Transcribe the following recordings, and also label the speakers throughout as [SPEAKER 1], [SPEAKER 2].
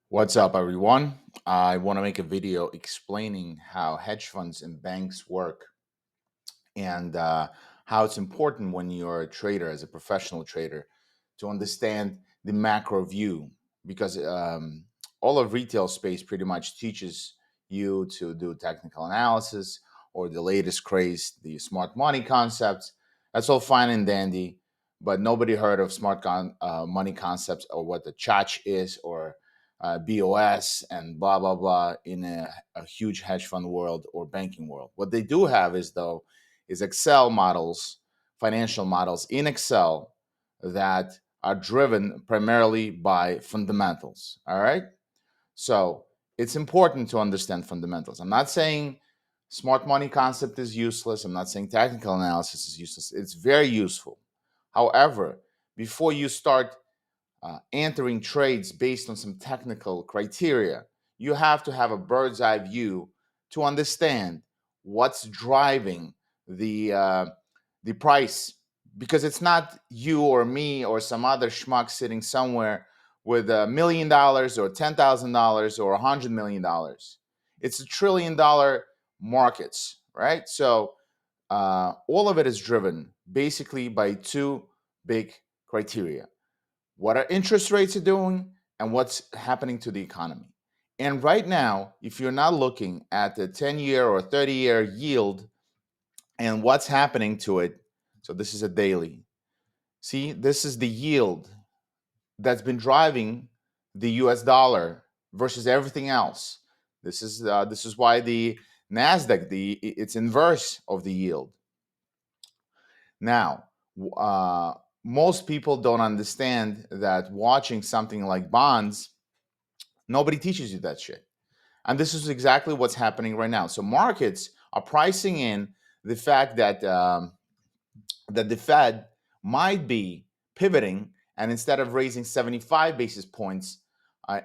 [SPEAKER 1] What's up, everyone? I want to make a video explaining how hedge funds and banks work and how it's important when you're a trader, as a professional trader, to understand the macro view because all of retail space pretty much teaches you to do technical analysis or the latest craze, the smart money concepts. That's all fine and dandy, but nobody heard of money concepts or what the chach is or BOS and blah blah blah in a huge hedge fund world or banking world. What they do have is Excel models, financial models in Excel that are driven primarily by fundamentals. All right. So it's important to understand fundamentals. I'm not saying smart money concept is useless. I'm not saying technical analysis is useless. It's very useful. However, before you start entering trades based on some technical criteria, you have to have a bird's eye view to understand what's driving the price, because it's not you or me or some other schmuck sitting somewhere with $1 million or $10,000 or $100 million. It's $1 trillion markets, right? So all of it is driven basically by two big criteria: what our interest rates are doing and what's happening to the economy. And right now, if you're not looking at the 10-year or 30-year yield and what's happening to it, so this is a daily. See, this is the yield that's been driving the US dollar versus everything else. This is why the Nasdaq, it's inverse of the yield. Now, most people don't understand that watching something like bonds, nobody teaches you that shit. And this is exactly what's happening right now. So markets are pricing in the fact that the Fed might be pivoting, and instead of raising 75 basis points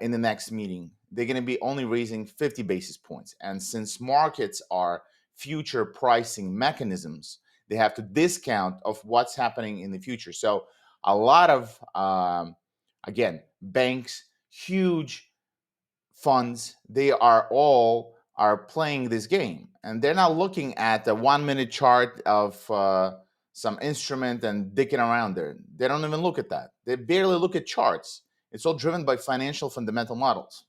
[SPEAKER 1] in the next meeting, they're going to be only raising 50 basis points. And since markets are future pricing mechanisms, they have to discount of what's happening in the future. So a lot of again, banks, huge funds, they are playing this game, and they're not looking at the 1 minute chart of some instrument and dicking around there. They don't even look at that. They barely look at charts. It's all driven by financial fundamental models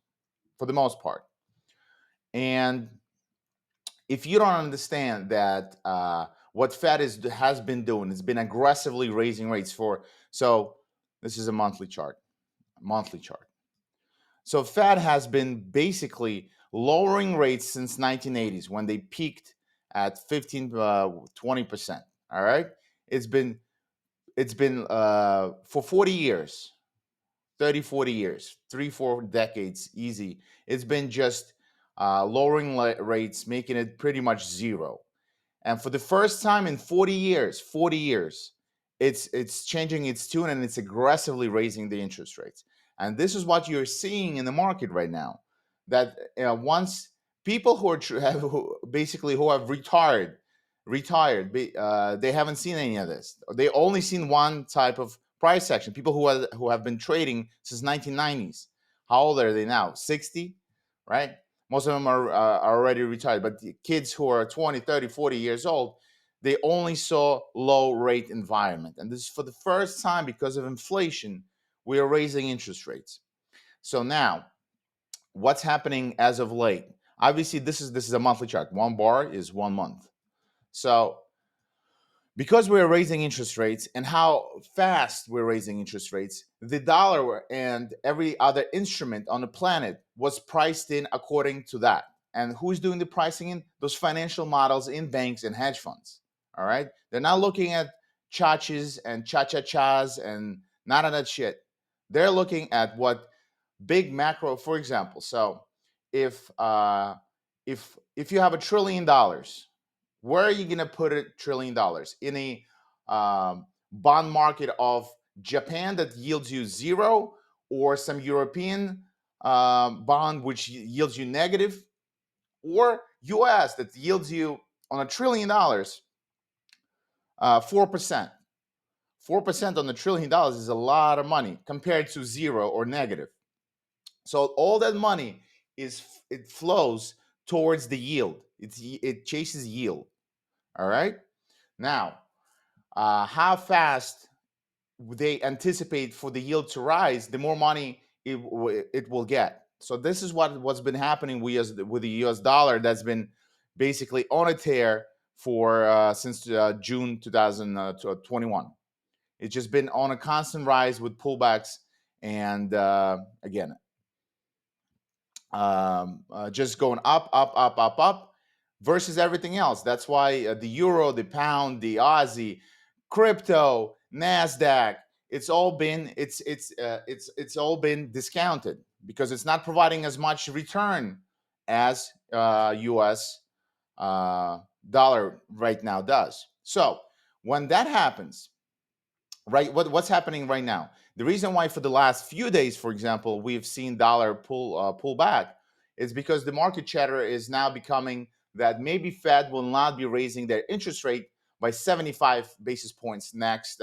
[SPEAKER 1] for the most part. And if you don't understand that what has been doing, it's been aggressively raising rates for. So this is a monthly chart. So Fed has been basically lowering rates since 1980s when they peaked at 15 20%. All right, it's been for 40 years, 30, 40 years, 3 4 decades easy. It's been just lowering rates, making it pretty much zero. And for the first time in 40 years, it's changing its tune and it's aggressively raising the interest rates. And this is what you're seeing in the market right now. That once people who have retired, they haven't seen any of this. They only seen one type of price action. People who have been trading since 1990s. How old are they now? 60, right? Most of them are already retired, but the kids who are 20, 30, 40 years old, they only saw low rate environment. And this is for the first time because of inflation, we are raising interest rates. So now, what's happening as of late? Obviously, this is a monthly chart. One bar is 1 month. So because we're raising interest rates and how fast we're raising interest rates, the dollar and every other instrument on the planet was priced in according to that. And who's doing the pricing in? Those financial models in banks and hedge funds. All right. They're not looking at chachas and cha-cha-chas and none of that shit. They're looking at what big macro, for example. So if if you have $1 trillion, where are you going to put $1 trillion? In a bond market of Japan that yields you zero, or some European bond which yields you negative, or US that yields you on $1 trillion 4%. 4% on $1 trillion is a lot of money compared to zero or negative. So all that money it flows towards the yield. It chases yield. All right. Now, how fast they anticipate for the yield to rise, the more money it will get. So this is what's been happening with the U.S. dollar that's been basically on a tear for since June 2021. It's just been on a constant rise with pullbacks, and again, just going up, up, up, up, up, versus everything else. That's why the euro, the pound, the Aussie, crypto, Nasdaq, it's all been discounted because it's not providing as much return as U.S. Dollar right now does. So when that happens, right, what's happening right now, the reason why for the last few days, for example, we've seen dollar pull back is because the market chatter is now becoming that maybe Fed will not be raising their interest rate by 75 basis points next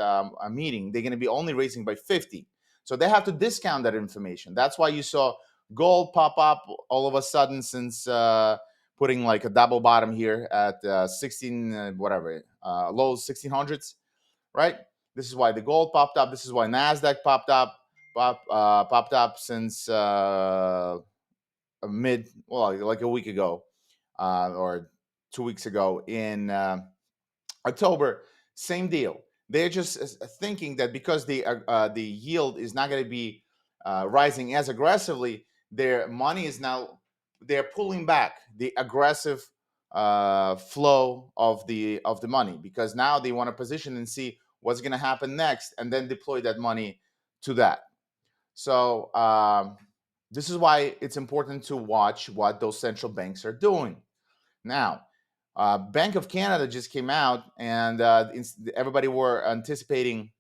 [SPEAKER 1] meeting. They're going to be only raising by 50. So they have to discount that information. That's why you saw gold pop up all of a sudden since putting like a double bottom here at 16 whatever low 1600s, right? This is why the gold popped up. This is why Nasdaq popped up since mid, well, like a week ago or 2 weeks ago in October. Same deal. They're just thinking that because the yield is not going to be rising as aggressively, their money is now they're pulling back the aggressive flow of the money because now they want to position and see what's going to happen next and then deploy that money to that. So this is why it's important to watch what those central banks are doing. Now, Bank of Canada just came out, and everybody were anticipating,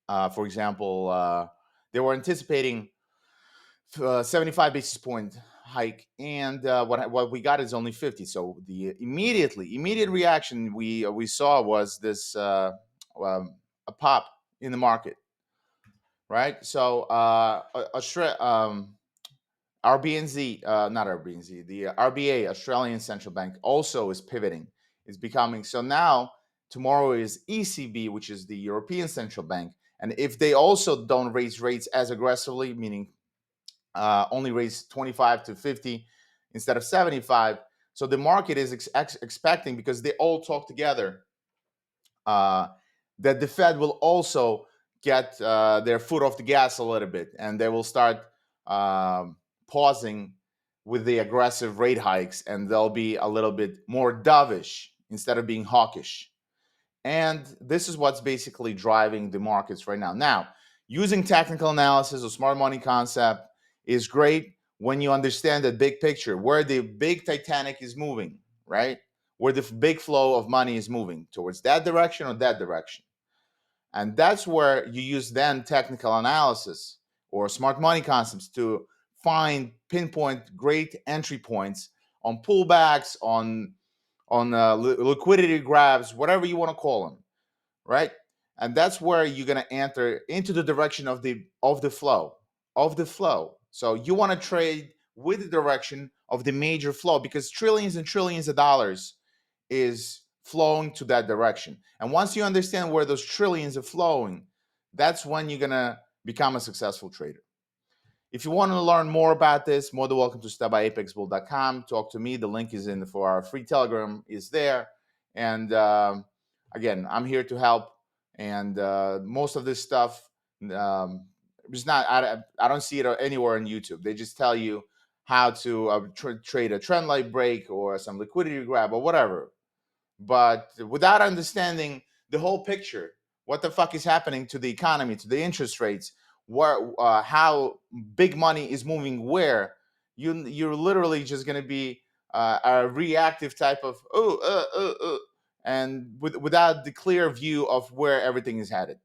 [SPEAKER 1] for example, they were anticipating 75 basis point hike, and what we got is only 50. So the immediate reaction we saw was this a pop in the market, right? So RBNZ, not RBNZ, the RBA, Australian Central Bank, also is pivoting. It's becoming so now. Tomorrow is ECB, which is the European Central Bank, and if they also don't raise rates as aggressively, meaning only raise 25 to 50 instead of 75, so the market is expecting, because they all talk together, uh, that the Fed will also get their foot off the gas a little bit, and they will start pausing with the aggressive rate hikes, and they'll be a little bit more dovish instead of being hawkish. And this is what's basically driving the markets right now. Now, using technical analysis or smart money concept is great when you understand the big picture, where the big Titanic is moving, right? Where the big flow of money is moving towards that direction or that direction. And that's where you use then technical analysis or smart money concepts to find pinpoint great entry points on pullbacks, on liquidity grabs, whatever you want to call them, right? And that's where you're going to enter into the direction of the flow. So you want to trade with the direction of the major flow, because trillions and trillions of dollars is flowing to that direction. And once you understand where those trillions are flowing, that's when you're going to become a successful trader. If you want to learn more about this, more than welcome to stop by apexbull.com. Talk to me. The link is in for our free Telegram is there. And again, I'm here to help. And most of this stuff is not. I don't see it anywhere on YouTube. They just tell you how to trade a trend line break or some liquidity grab or whatever. But without understanding the whole picture, what the fuck is happening to the economy, to the interest rates, where how big money is moving where, you're literally just going to be a reactive type of and without the clear view of where everything is headed.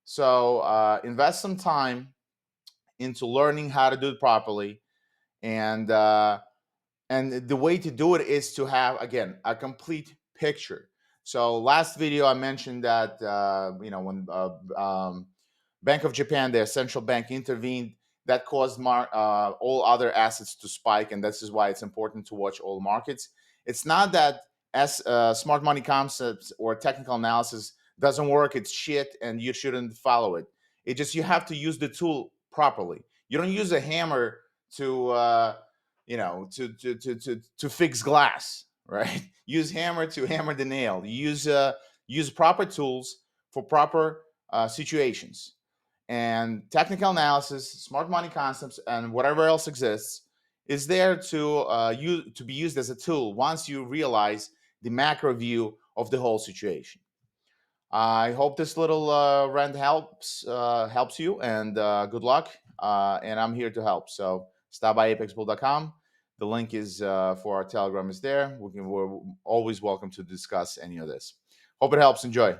[SPEAKER 1] So invest some time into learning how to do it properly, and the way to do it is to have, again, a complete picture. So last video I mentioned that when Bank of Japan, their central bank, intervened, that caused all other assets to spike, and this is why it's important to watch all markets. It's not that as smart money concepts or technical analysis doesn't work, it's shit, and you shouldn't follow it. It just you have to use the tool properly. You don't use a hammer to to fix glass, right? Use hammer to hammer the nail. Use proper tools for proper situations. And technical analysis, smart money concepts, and whatever else exists is there to be used as a tool once you realize the macro view of the whole situation. I hope this little rant helps you, and good luck. And I'm here to help. So stop by apexbull.com. The link is for our Telegram is there. We're always welcome to discuss any of this. Hope it helps. Enjoy.